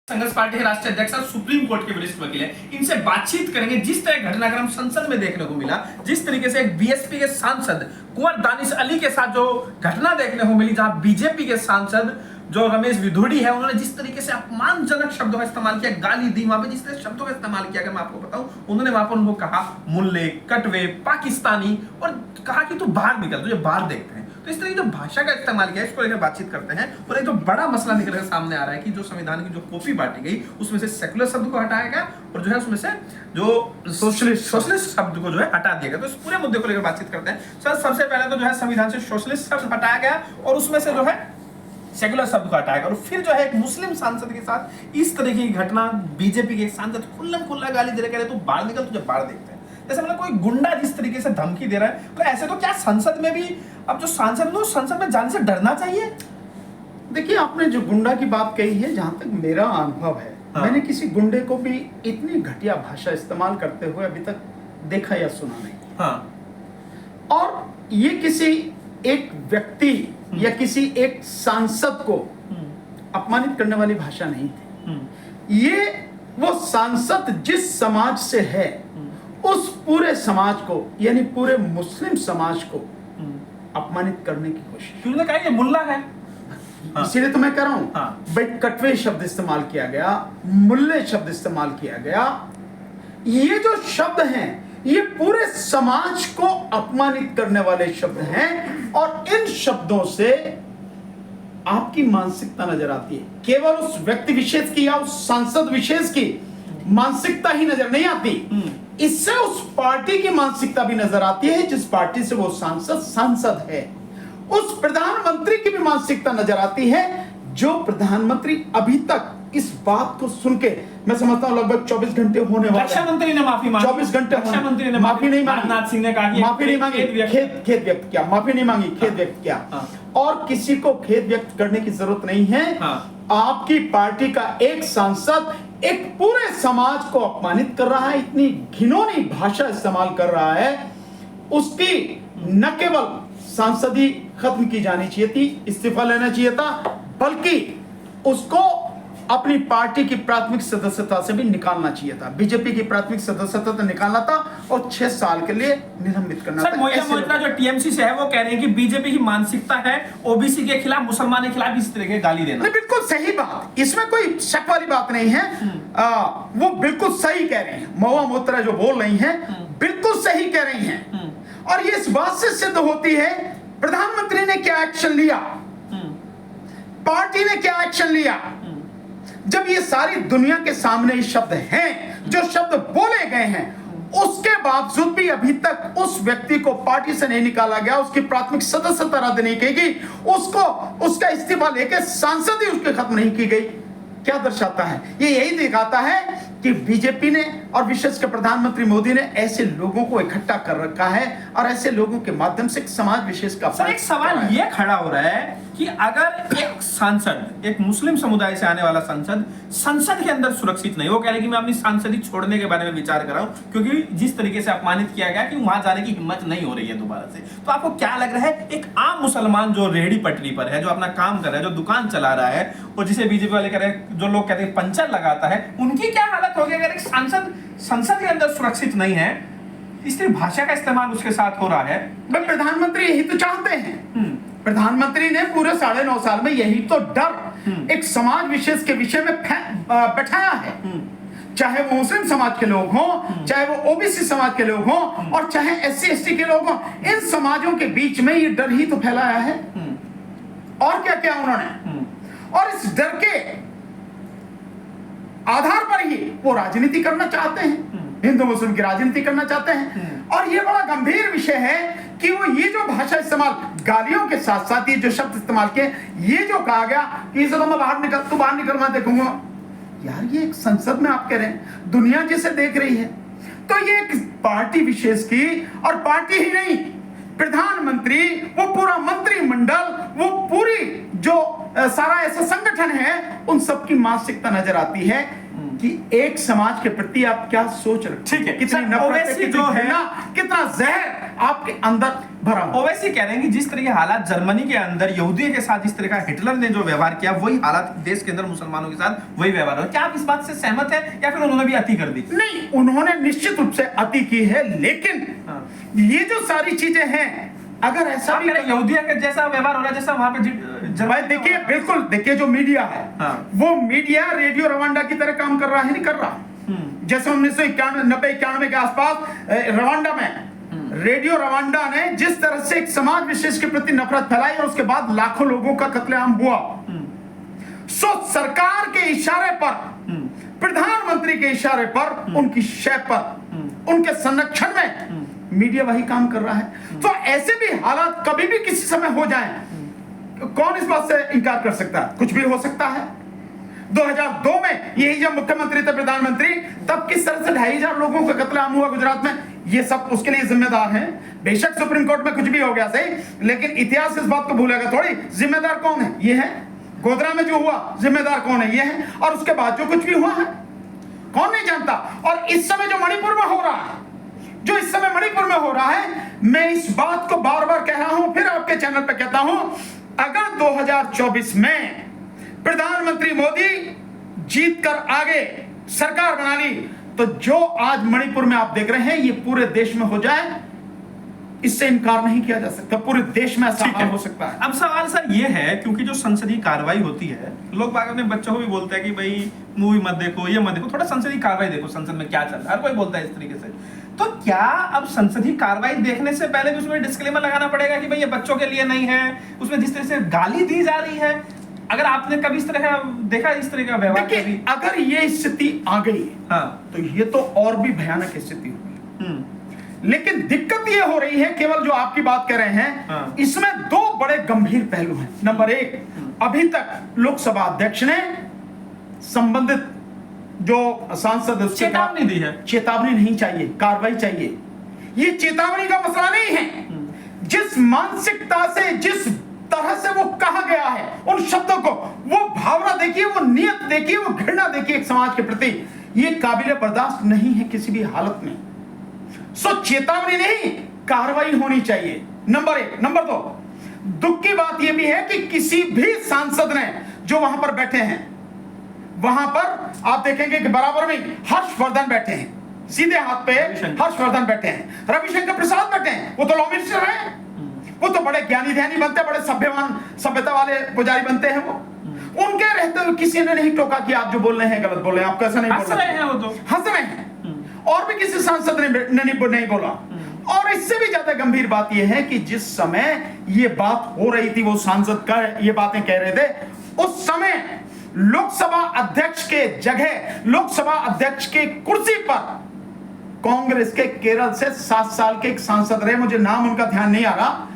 संघर्ष पार्टी के राष्ट्रीय अध्यक्ष और सुप्रीम कोर्ट के वरिष्ठ वकील हैं। इनसे बातचीत करेंगे। जिस तरह घटनाक्रम संसद में देखने को मिला, जिस तरीके से एक बीएसपी के सांसद कुंवर दानिश अली के साथ जो घटना देखने को मिली, जहां बीजेपी के सांसद जो रमेश विधुड़ी है, उन्होंने जिस तरीके से अपमानजनक शब्दों का इस्तेमाल किया, गाली दी, वहां पे जिस तरह शब्दों का इस्तेमाल किया, अगर मैं आपको बताऊं, उन्होंने वहां पर उनको कहा मुल्ले, कटवे, पाकिस्तानी, और कहा कि तू बाहर निकल, तुझे बाहर देखते हैं। तो इस तरह की जो भाषा का इस्तेमाल किया, इसको लेकर बातचीत करते हैं। और एक जो बड़ा मसला निकल कर सामने आ रहा है कि जो संविधान की जो कॉपी बांटी गई, उसमें से सेकुलर शब्द को हटाया गया और जो है उसमें से जो सोशलिस्ट शब्द को जो है हटा दिया गया। तो इस पूरे मुद्दे को लेकर बातचीत करते हैं। सर, सबसे पहले तो जो है संविधान से सोशलिस्ट शब्द हटाया गया और उसमें से जो है सेकुलर शब्द को हटाया गया। और फिर जो है एक मुस्लिम सांसद के साथ इस तरह की घटना, बीजेपी के एक सांसद खुल्ला गाली दे रहे, तू बाहर निकल, तुझे बाहर देखते हैं। जैसे मतलब कोई गुंडा जिस तरीके से धमकी दे रहा है, तो ऐसे तो क्या संसद में भी अब जो सांसद लोग संसद में जाने से डरना चाहिए? देखिए, आपने जो गुंडा की बात कही है, जहां तक मेरा अनुभव है, मैंने किसी गुंडे को भी इतनी घटिया भाषा इस्तेमाल करते हुए अभी तक देखा या सुना नहीं। और ये किसी एक व्यक्ति या किसी एक सांसद को अपमानित करने वाली भाषा नहीं थी। ये वो सांसद जिस समाज से है, उस पूरे समाज को, यानी पूरे मुस्लिम समाज को अपमानित करने की कोशिश। उन्होंने कहा ये मुल्ला है, इसीलिए तो मैं कह रहा हूं भाई, कटवे शब्द इस्तेमाल किया गया, मुल्ले शब्द इस्तेमाल किया गया। ये जो शब्द हैं, ये पूरे समाज को अपमानित करने वाले शब्द हैं और इन शब्दों से आपकी मानसिकता नजर आती है। केवल उस व्यक्ति विशेष की या उस सांसद विशेष की मानसिकता ही नजर नहीं आती, इससे उस पार्टी की मानसिकता भी नजर आती है जिस पार्टी से वो सांसद है। उस प्रधानमंत्री की भी मानसिकता नजर आती है, जो प्रधानमंत्री अभी तक इस बात को सुन के, मैं समझता हूं लगभग 24 घंटे होने वाले। रक्षा मंत्री ने माफी मांगी, 24 घंटे रक्षा मंत्री ने माफी नहीं मांगी, राजनाथ सिंह ने कहा कि माफी नहीं मांगी, खेद व्यक्त किया, माफी नहीं मांगी, खेद व्यक्त किया। और किसी को खेद व्यक्त करने की जरूरत नहीं है। आपकी पार्टी का एक सांसद एक पूरे समाज को अपमानित कर रहा है, इतनी घिनौनी भाषा इस्तेमाल कर रहा है, उसकी न केवल सांसदी खत्म की जानी चाहिए थी, इस्तीफा लेना चाहिए था, बल्कि उसको अपनी पार्टी की प्राथमिक सदस्यता से भी निकालना चाहिए था। बीजेपी की प्राथमिक सदस्यता तो निकालना था और 6 साल के लिए निलंबित करना था। मोइत्रा जो टीएमसी से है, वो कह रहे हैं कि बीजेपी की मानसिकता है ओबीसी के खिलाफ, मुसलमान के खिलाफ इस तरह के गाली देना। बिल्कुल सही बात, इसमें कोई शक वाली बात नहीं है। वो बिल्कुल सही कह रहे हैं। महुआ मोइत्रा जो बोल रही हैं, बिल्कुल सही कह रही हैं। और ये इस बात से सिद्ध होती है, प्रधानमंत्री ने क्या एक्शन लिया, पार्टी ने क्या एक्शन लिया। जब ये सारी दुनिया के सामने ये शब्द हैं, जो शब्द बोले गए हैं, उसके बावजूद भी अभी तक उस व्यक्ति को पार्टी से नहीं निकाला गया, उसकी प्राथमिक सदस्यता रद्द नहीं की गई, उसको उसका इस्तीफा लेके सांसद ही उसके खत्म नहीं की गई। क्या दर्शाता है? ये यही दिखाता है कि बीजेपी ने और विशेषकर प्रधानमंत्री मोदी ने ऐसे लोगों को इकट्ठा कर रखा है और ऐसे लोगों के माध्यम से समाज विशेष का। सर, एक सवाल ये खड़ा हो रहा है कि अगर एक सांसद, एक मुस्लिम समुदाय से आने वाला सांसद संसद के अंदर सुरक्षित नहीं, वो कह रहे कि मैं अपनी सांसदी छोड़ने के बारे में विचार कर रहा हूं क्योंकि जिस तरीके से अपमानित किया गया कि वहां जाने की हिम्मत नहीं हो रही है दोबारा से, तो आपको क्या लग रहा है एक आम मुसलमान जो रेहड़ी पटरी पर है, जो अपना काम कर रहा है, जो दुकान चला रहा है, और जिसे बीजेपी वाले कह रहे हैं, जो लोग कहते हैं पंचर लगाता है, उनकी क्या हालत होगी अगर एक सांसद संसद के अंदर सुरक्षित नहीं है? इस तरह भाषा का इस्तेमाल उसके साथ हो रहा है। प्रधानमंत्री यही तो चाहते हैं। प्रधानमंत्री ने पूरे 9.5 साल में यही तो डर एक समाज विशेष के विषय में बैठाया है। चाहे वो मुस्लिम समाज के लोग हों, चाहे वो ओबीसी समाज के लोग हों, और चाहे SC ST के लोग हों, इन समाजों के बीच में ये डर ही तो फैलाया है। और क्या क्या उन्होंने, और इस डर के आधार पर ही वो राजनीति करना चाहते हैं, हिंदू मुस्लिम की राजनीति करना चाहते हैं। और ये बड़ा गंभीर विषय है कि वो ये जो भाषा इस्तेमाल, गालियों के साथ साथ ये जो शब्द इस्तेमाल किए, ये जो कहा गया कि इसे तो मैं बाहर निकल मैं देखूंगा। यार, ये एक संसद में आप कह रहे हैं, दुनिया जिसे देख रही है, तो ये एक पार्टी विशेष की, और पार्टी ही नहीं, प्रधानमंत्री, वो पूरा मंत्रिमंडल, वो पूरी जो सारा ऐसा संगठन है, उन सबकी मानसिकता नजर आती है कि एक समाज के प्रति आप क्या सोच रहे, ठीक है, कितनी सर, नफरत है, ओवैसी कितनी जो है, घृणा, कितना जहर आपके अंदर भरा हुआ। ओवैसी कह रहे हैं कि जिस तरह के हालात जर्मनी के अंदर यहूदियों के साथ जिस तरह का हिटलर ने जो व्यवहार किया, वही हालात देश के अंदर मुसलमानों के साथ वही व्यवहार हो। क्या आप इस बात से सहमत हैं या फिर उन्होंने भी अति कर दी? नहीं, उन्होंने निश्चित रूप से अति की है, लेकिन ये जो सारी चीजें हैं, अगर ऐसा भी यहूदिया के जैसा व्यवहार हो रहा है जैसा वहां पे भाई देखिए, बिल्कुल देखिए, जो मीडिया है वो मीडिया रेडियो रवांडा की तरह काम कर रहा है, नहीं कर रहा। जैसे 1991 के आसपास रवांडा में रेडियो रवांडा ने जिस तरह से एक समाज विशेष के प्रति नफरत फैलाई और उसके बाद लाखों लोगों का कत्लेआम हुआ, सो सरकार के इशारे पर, प्रधानमंत्री के इशारे पर, उनकी शय पर, उनके संरक्षण में मीडिया वही काम कर रहा है। तो ऐसे भी हालात कभी भी किसी समय हो जाएं, कौन इस बात से इनकार कर सकता है? कुछ भी हो सकता है। 2002 में यही जब मुख्यमंत्री थे, प्रधानमंत्री, तब किस तरह से 2500 लोगों का कत्लेआम हुआ गुजरात में, ये सब उसके लिए जिम्मेदार हैं। बेशक सुप्रीम कोर्ट में कुछ भी हो गया सही, लेकिन इतिहास इस बात को भूलेगा थोड़ी। जिम्मेदार कौन है? ये है। गोधरा में जो हुआ, जिम्मेदार कौन है? ये है। और उसके बाद जो कुछ भी हुआ है, कौन नहीं जानता। और इस समय जो मणिपुर में हो रहा है, जो इस समय मणिपुर में हो रहा है, मैं इस बात को बार बार कह रहा हूं, फिर आपके चैनल पे कहता हूं, अगर 2024 में प्रधानमंत्री मोदी जीत कर आगे सरकार बना ली, तो जो आज मणिपुर में आप देख रहे हैं, ये पूरे देश में हो जाए, इससे इनकार नहीं किया जा सकता। पूरे देश में ऐसा हो सकता है। अब सवाल सर ये है, क्योंकि जो संसदीय कार्रवाई होती है, लोग बाग अपने बच्चों को भी बोलते हैं कि भाई मूवी मत देखो, ये मत देखो, थोड़ा संसदीय कार्रवाई देखो, संसद में क्या चल रहा है, हर कोई बोलता है इस तरीके से। तो क्या अब संसदीय कार्रवाई देखने से पहले भी उसमें डिस्क्लेमर लगाना पड़ेगा कि भाई ये बच्चों के लिए नहीं है? उसमें जिस तरह से गाली दी जा रही है, अगर आपने कभी इस तरह का देखा, इस तरह का व्यवहार कभी? अगर ये स्थिति आ गई, तो ये तो और भी भयानक स्थिति होगी। लेकिन दिक्कत ये हो रही है, केवल जो आपकी बात कर रहे हैं, इसमें दो बड़े गंभीर पहलू हैं। नंबर एक, अभी तक लोकसभा अध्यक्ष ने संबंधित जो सांसद है उसके चेतावनी दी है। चेतावनी नहीं चाहिए, कार्रवाई चाहिए। ये चेतावनी का मसला नहीं है। जिस मानसिकता से, जिस तरह से वो कहा गया है, उन शब्दों को, वो भावना देखिए, वो नियत देखिए, वो घृणा देखिए एक समाज के प्रति, ये काबिल बर्दाश्त नहीं है किसी भी हालत में। सो चेतावनी नहीं, कार्रवाई होनी चाहिए, नंबर एक। नंबर दो, दुख की बात यह भी है कि किसी भी सांसद ने जो वहां पर बैठे हैं, वहां पर आप देखेंगे कि बराबर में हर्षवर्धन बैठे हैं, सीधे हाथ पे हर्षवर्धन बैठे हैं, रविशंकर प्रसाद बैठे हैं, वो तो लॉ मिनिस्टर हैं, वो तो बड़े ज्ञानी ध्यानी बनते हैं, बड़े सभ्यता वाले पुजारी बनते हैं। वो उनके रहते हुए किसी ने नहीं टोका कि आप जो बोल रहे हैं गलत बोल रहे हैं, आप कैसा नहीं बोल रहे हैं, वो तो हंस रहे हैं। और भी किसी सांसद ने नहीं बोला। और इससे भी ज्यादा गंभीर बात यह है कि जिस समय ये बात हो रही थी, वो सांसद ये बातें कह रहे थे, उस समय लोकसभा अध्यक्ष के जगह, लोकसभा अध्यक्ष के कुर्सी पर कांग्रेस के केरल से 7 साल के एक सांसद रहे, मुझे नाम उनका ध्यान नहीं आ रहा,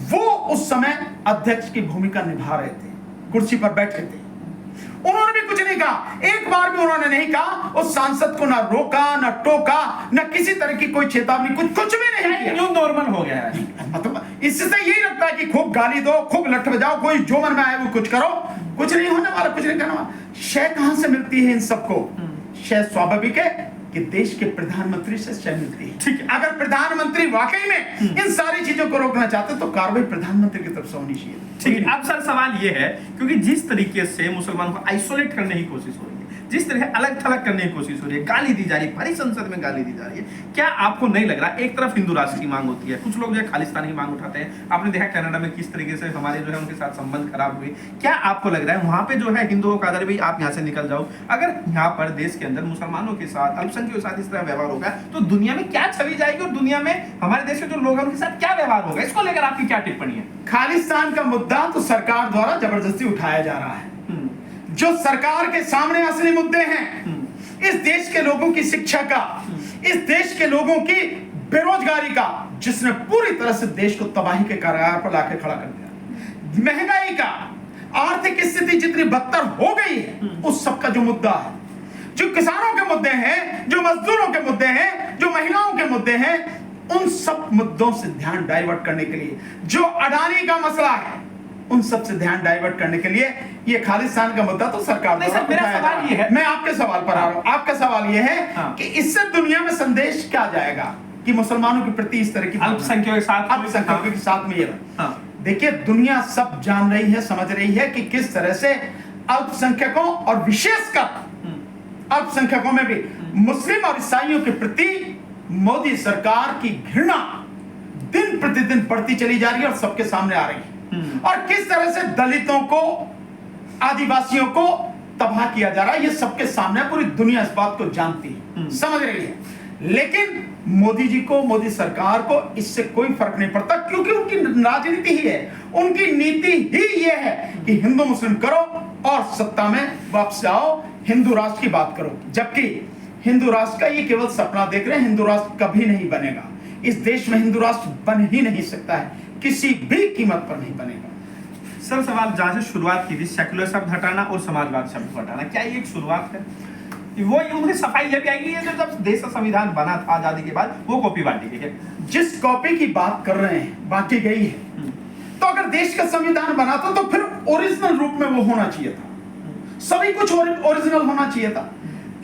वो उस समय अध्यक्ष की भूमिका निभा रहे थे, कुर्सी पर बैठे थे। उन्होंने भी कुछ नहीं कहा, एक बार भी उन्होंने नहीं कहा, उस सांसद को ना रोका, ना टोका, ना किसी तरह की कोई चेतावनी, कुछ भी नहीं किया। न्यू नॉर्मल हो गया है। मतलब इससे यही लगता है कि खूब गाली दो, खूब लठ बजाओ, कोई जो मन में आए वो कुछ करो, कुछ नहीं होने वाला, कुछ नहीं करने वाला। शय कहां से मिलती है इन सबको? शय स्वाभाविक है कि देश के प्रधानमंत्री से शय मिलती है। ठीक है, अगर प्रधानमंत्री वाकई में इन सारी चीजों को रोकना चाहते तो कार्रवाई प्रधानमंत्री की तरफ से होनी चाहिए। ठीक है, अब सर सवाल ये है, क्योंकि जिस तरीके से मुसलमानों को आइसोलेट करने की कोशिश हो रही है, जिस तरह अलग थलग करने की कोशिश हो रही है, गाली दी जा रही है, भारी संसद में गाली दी जा रही है, क्या आपको नहीं लग रहा, एक तरफ हिंदू राष्ट्र की मांग होती है, कुछ लोग जो है खालिस्तानी की मांग उठाते हैं, आपने देखा कनाडा में किस तरीके से हमारे जो है उनके साथ संबंध खराब हुए, क्या आपको लग रहा है वहां पे जो है हिंदुओं का आदर, भाई आप यहाँ से निकल जाओ, अगर यहाँ पर देश के अंदर मुसलमानों के साथ, अल्पसंख्यकों के साथ इस तरह व्यवहार होगा तो दुनिया में क्या छवि जाएगी और दुनिया में हमारे देश के जो लोग हैं उनके साथ क्या व्यवहार होगा? इसको लेकर आपकी क्या टिप्पणी है? खालिस्तान का मुद्दा तो सरकार द्वारा जबरदस्ती उठाया जा रहा है। जो सरकार के सामने असली मुद्दे हैं, इस देश के लोगों की शिक्षा का, इस देश के लोगों की बेरोजगारी का, जिसने पूरी तरह से देश को तबाही के कगार पर लाकर खड़ा कर दिया, महंगाई का, आर्थिक स्थिति जितनी बदतर हो गई है, उस सब का जो मुद्दा है, जो किसानों के मुद्दे हैं, जो मजदूरों के मुद्दे हैं, जो महिलाओं के मुद्दे हैं, उन सब मुद्दों से ध्यान डाइवर्ट करने के लिए जो अडानी का मसला है, उन सब से ध्यान डाइवर्ट करने के लिए ये खालिस्तान का मुद्दा तो सरकार नहीं द्वारा सर, मेरा उठाया सवाल जा रहा ये है। मैं आपके सवाल पर आ रहा हूं। आपका सवाल ये है हाँ। कि इससे दुनिया में संदेश क्या जाएगा कि मुसलमानों के प्रति इस तरह की अल्पसंख्यकों के साथ अल्पसंख्यकों के साथ में ये हाँ। देखिए, दुनिया सब जान रही है, समझ रही है कि किस तरह से अल्पसंख्यकों और विशेषकर अल्पसंख्यकों में भी मुस्लिम और ईसाइयों के प्रति मोदी सरकार की घृणा दिन प्रतिदिन बढ़ती चली जा रही है और सबके सामने आ रही है, और किस तरह से दलितों को, आदिवासियों को तबाह किया जा रहा है। ये सबके सामने, पूरी दुनिया इस बात को जानती है, समझ रही है। लेकिन मोदी जी को, मोदी सरकार को इससे कोई फर्क नहीं पड़ता, क्योंकि उनकी राजनीति ही है, उनकी नीति ही ये है कि हिंदू मुस्लिम करो और सत्ता में वापस आओ, हिंदू राष्ट्र की बात करो। जबकि हिंदू राष्ट्र का ये केवल सपना देख रहे हैं, हिंदू राष्ट्र कभी नहीं बनेगा। इस देश में हिंदू राष्ट्र बन ही नहीं सकता है, किसी भी कीमत पर नहीं बनेगा। सर, सवाल जहां से शुरुआत की थी, सेकुलर शब्द हटाना और समाजवाद शब्द हटाना, क्या ये एक शुरुआत है? वो उनकी सफाई ये भी आएगी, ये जब देश का संविधान बना था आजादी के बाद, वो कॉपी बांटी गई है। जिस कॉपी की बात कर रहे हैं बांटी गई है, तो अगर देश का संविधान बना था तो फिर ओरिजिनल रूप में वो होना चाहिए था, सभी कुछ ओरिजिनल होना चाहिए था।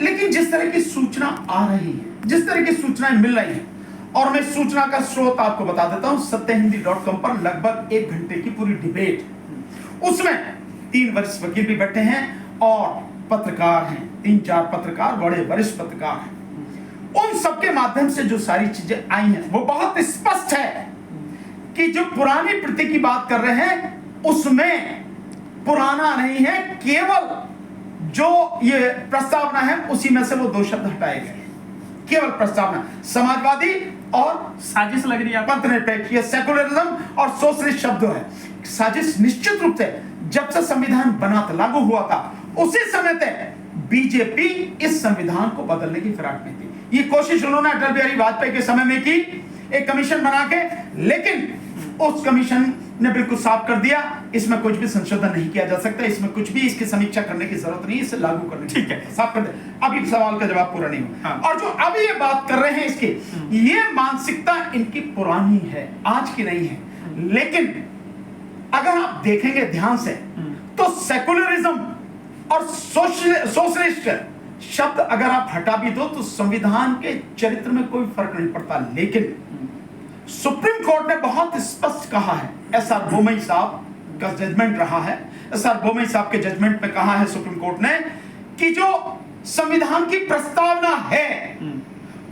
लेकिन जिस तरह की सूचना आ रही है, जिस तरह की सूचनाएं मिल रही हैं, और मैं सूचना का स्रोत आपको बता देता हूं, सत्यहिंदी.com पर लगभग 1 घंटे की पूरी डिबेट, उसमें 3 वरिष्ठ वकील भी बैठे हैं और पत्रकार हैं, 3-4 पत्रकार, बड़े वरिष्ठ पत्रकार हैं। उन सबके माध्यम से जो सारी चीजें आई हैं वो बहुत स्पष्ट है कि जो पुरानी प्रति की बात कर रहे हैं उसमें पुराना नहीं है, केवल जो ये प्रस्तावना है उसी में से वो 2 शब्द हटाए गए, केवल प्रस्तावना। समाजवादी और साजिश लग रही है। पंथनिरपेक्ष, ये सेकुलरिज्म और सोशलिस्ट शब्द है। साजिश निश्चित रूप से जब से संविधान बना था, लागू हुआ था, उसी समय तक बीजेपी इस संविधान को बदलने की फिराक में थी। ये कोशिश उन्होंने अटल बिहारी वाजपेयी के समय में की, एक कमीशन बना के, लेकिन उस कमीशन ने बिल्कुल साफ कर दिया, इसमें कुछ भी संशोधन नहीं किया जा सकता, इसमें कुछ भी इसकी समीक्षा करने की जरूरत नहीं, इसे लागू करने, ठीक है, साफ कर दे। अभी सवाल का जवाब पूरा नहीं हुआ। हाँ। और जो अभी ये बात कर रहे हैं इसकी, ये मानसिकता इनकी पुरानी है, आज की नहीं है। लेकिन अगर आप देखेंगे ध्यान से तो सेकुलरिज्म और सोशलिस्ट शब्द अगर आप हटा भी दो तो संविधान के चरित्र में कोई फर्क नहीं पड़ता। लेकिन सुप्रीम कोर्ट ने बहुत स्पष्ट कहा है, एसआर बोमई साहब का जजमेंट रहा है, एसआर बोमई साहब के जजमेंट में कहा है सुप्रीम कोर्ट ने कि जो संविधान की प्रस्तावना है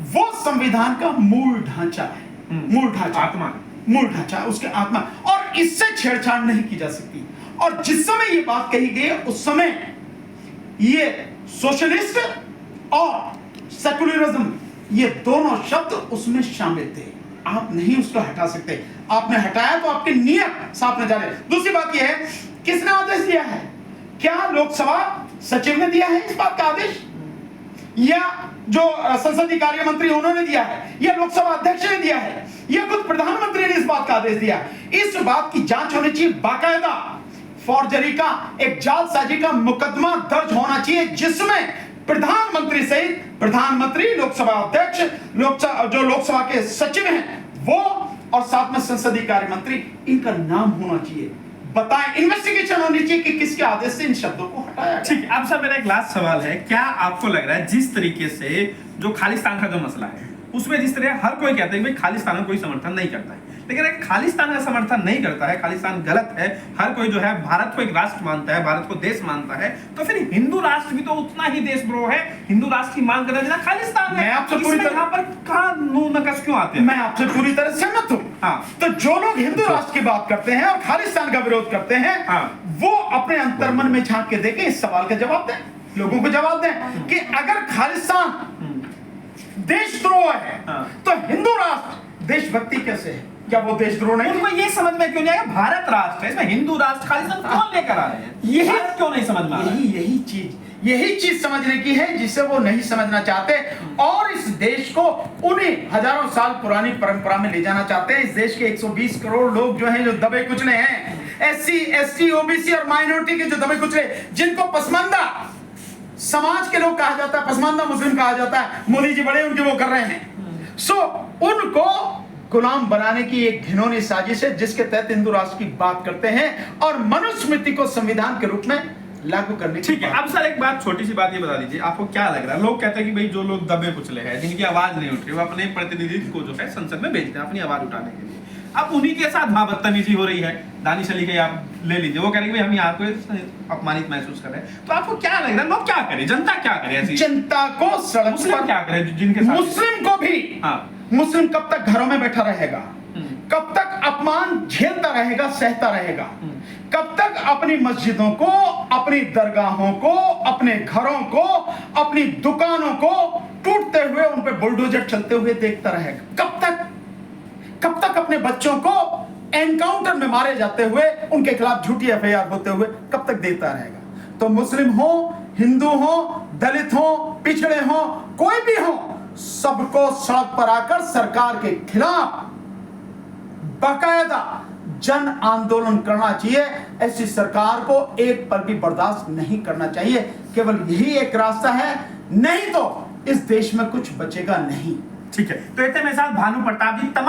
वो संविधान का मूल ढांचा है, मूल ढांचा, आत्मा, मूल ढांचा, उसके आत्मा, और इससे छेड़छाड़ नहीं की जा सकती। और जिस समय ये बात कही गई उस समय ये सोशलिस्ट और सेकुलरिज्म, ये दोनों शब्द उसमें शामिल थे, आप नहीं उसको हटा सकते। आपने हटाया तो आपकी नीयत साफ नजर है। दूसरी बात यह है, किसने आदेश दिया है? क्या लोकसभा सचिव ने दिया है इस बात का आदेश, या जो संसदीय कार्य मंत्री उन्होंने दिया है, या लोकसभा अध्यक्ष ने दिया है, या खुद प्रधानमंत्री ने इस बात का आदेश दिया? इस बात की जांच होनी चाहिए, बाकायदा फॉर्जरी का, एक जालसाजी का मुकदमा दर्ज होना चाहिए, जिसमें प्रधानमंत्री सहित प्रधानमंत्री, लोकसभा अध्यक्ष, जो लोकसभा के सचिव हैं वो, और साथ में संसदीय कार्य मंत्री, इनका नाम होना चाहिए। बताएं, इन्वेस्टिगेशन होनी चाहिए कि किसके आदेश से इन शब्दों को हटाया। ठीक है। अब सर मेरा एक लास्ट सवाल है, क्या आपको लग रहा है जिस तरीके से जो खालिस्तान का जो मसला है उसमें जिस तरह हर कोई कहता है कि खालिस्तान का कोई समर्थन नहीं करता है, लेकिन अगर खालिस्तान का समर्थन नहीं करता है, खालिस्तान गलत है, हर कोई जो है भारत को एक राष्ट्र मानता है, भारत को देश मानता है, तो फिर हिंदू राष्ट्र भी तो उतना ही देशद्रोह है, हिंदू राष्ट्र की मांग करना जितना खालिस्तान है। मैं आपसे पूरी तरह, यहाँ पर कहाँ नकस क्यों आते हैं? मैं आपसे पूरी तरह सहमत हूँ। हाँ। तो जो लोग हिंदू राष्ट्र की बात करते हैं और खालिस्तान का विरोध करते हैं, वो अपने अंतर्मन में झांक के देखें, इस सवाल का जवाब दें, लोगों को जवाब दें कि अगर खालिस्तान देशद्रोह है तो हिंदू राष्ट्र देशभक्ति कैसे है? क्या वो देशद्रोह नहीं? उनको ये समझ में क्यों नहीं आया भारत राष्ट्र है, इसमें हिंदू राष्ट्र खालिस्तान कौन लेकर आ रहे हैं? यही क्यों नहीं समझ में आ रहा है? यही चीज समझने की है जिसे वो नहीं समझना चाहते, और इस देश को उन्हीं हजारों साल पुरानी परंपरा में ले जाना चाहते हैं। इस देश के 120 करोड़ लोग जो हैं, जो दबे कुचले हैं, SC, ST, OBC और माइनॉरिटी के जो दबे कुचले, जिनको पसमानदा समाज के लोग कहा जाता है, पसमानदा मुस्लिम कहा जाता है, मोदी जी बड़े उनके वो कर रहे हैं, सो उनको गुलाम बनाने की एक घिनौनी साजिश है, जिसके तहत हिंदू राष्ट्र की बात करते हैं और मनुस्मृति को संविधान के रूप में लागू करने की ठीक है। अब सर एक बात, छोटी सी बात ये बता दीजिए, आपको क्या लग रहा है? लोग कहते हैं कि भाई जो लोग दबे कुचले हैं, जिनकी आवाज नहीं उठ रही, वो अपने प्रतिनिधित्व को जो है संसद में भेजते हैं अपनी आवाज उठाने के लिए। अब उन्हीं के साथ वहां बदतमीजी हो रही है। दानिश अली के आप ले लीजिए, वो कह रहे हैं कि भाई हम यहाँ को अपमानित महसूस कर रहे हैं। तो आपको क्या लग रहा है, लोग क्या करें, जनता क्या करे? ऐसी जनता को सड़क मुस्लिम पर, क्या करे जिनके साथ? मुस्लिम को भी, हाँ, मुस्लिम कब तक घरों में बैठा रहेगा? कब तक अपमान झेलता रहेगा, सहता रहेगा? कब तक अपनी मस्जिदों को, अपनी दरगाहों को, अपने घरों को, अपनी दुकानों को टूटते हुए, उन पे बुलडोजर चलते हुए देखता रहेगा? कब तक? कब तक अपने बच्चों को एनकाउंटर में मारे जाते हुए, उनके खिलाफ झूठी एफआईआर होते हुए कब तक देखता रहेगा? तो मुस्लिम हो, हिंदू हो, दलित हो, पिछड़े हो, कोई भी हो, सबको सड़क पर आकर सरकार के खिलाफ बाकायदा जन आंदोलन करना चाहिए। ऐसी सरकार को एक पल भी बर्दाश्त नहीं करना चाहिए। केवल यही एक रास्ता है, नहीं तो इस देश में कुछ बचेगा नहीं। ठीक है। तो इतने मेरे साथ भानु प्रताप जी तमाम